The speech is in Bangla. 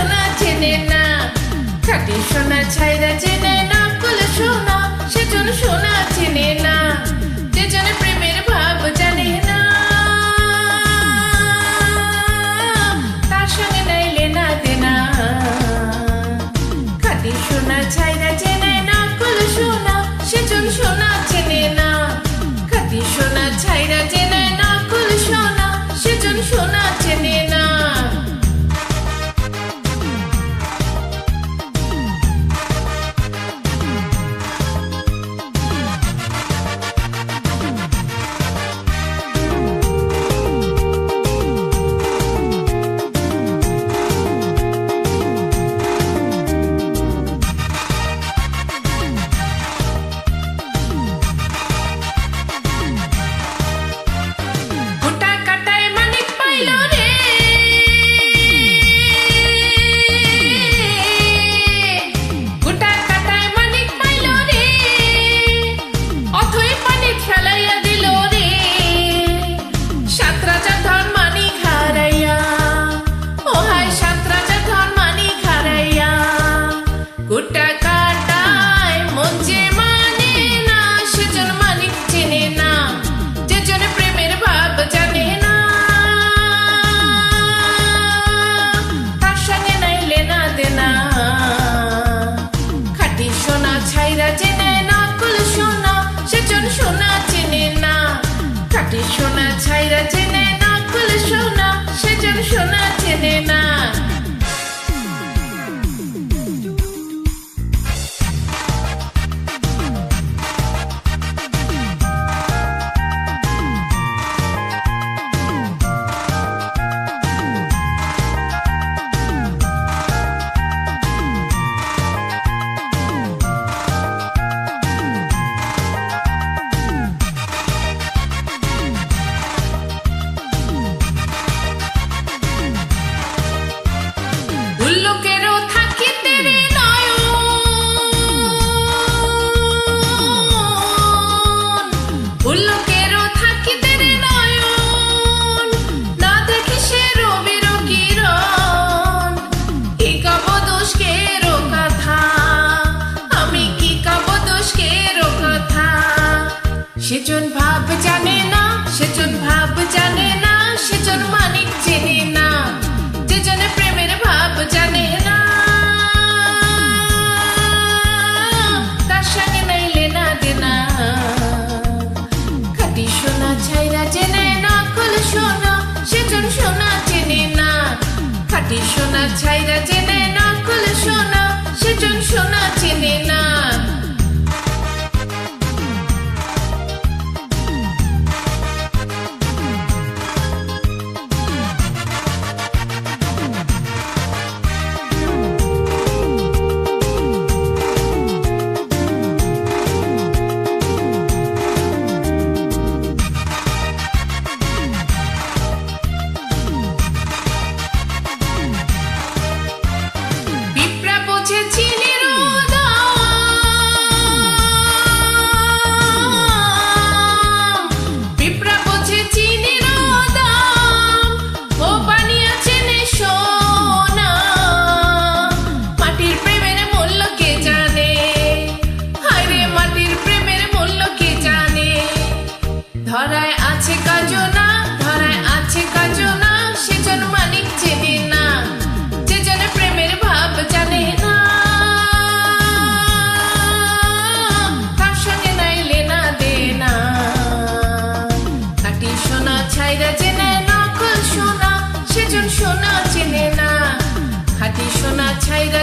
সোনা চেনে না, খাঁটি সোনা ছাইরা চেনে না, কুল সোনা সেজন সোনা চেনে না, যে জন প্রেমের ভাব জানে না, তার সঙ্গে নাইলে না দেনা। খাঁটি সোনা ছাইরা চেনে না, কুল সোনা সেজন সোনা চেনে না, খাঁটি সোনা ছাইরা চেনে না, কুল সোনা সেজন সোনা চেনে না। গুটা কাটায় মন যে মানে না, সেজন মানিক চেনে না, যে জন প্রেমের ভাব জানে না, তার সঙ্গে নাইলে না দেনা। খাঁটি সোনা ছাইরা চেনে না, কুল সোনা সেজন সোনা চেনে না, খাঁটি সোনা ছাইরা চেনে না, কুল সোনা সেজন সোনা চেনে না। উল্লোকেরও থাকিতে রে নয়ন, উল্লোকেরও থাকিতে রে নয়ন, না দেখি সে রবির কিরণ। কি কাব দোষ কেরো কথা, আমি কি কাব দোষ কেরো কথা, সেজন ভাব জানে না, সেজন ভাব জানে না, সেজন মানিক চেনে না, যে জন প্রেমের ভাব জানে না, তার সঙ্গে নাইলে না দেনা। খাঁটি সোনা ছাইরা চেনে না, কুল সোনা সেজন সোনা চেনে না, খাঁটি সোনা ছাইরা চেনে না, কুল সোনা সেজন সোনা চেনে না। ধরায় আছে কাজনা, ধরায় আছে কাজনা, সেজন মানিক চেনে না, যে জন প্রেমের ভাব জানে না, তার সঙ্গে নাইলে না দেনা। খাঁটি সোনা ছাইরা চেনে না, কুল সোনা সেজন সোনা চেনে না, খাঁটি সোনা ছাইরা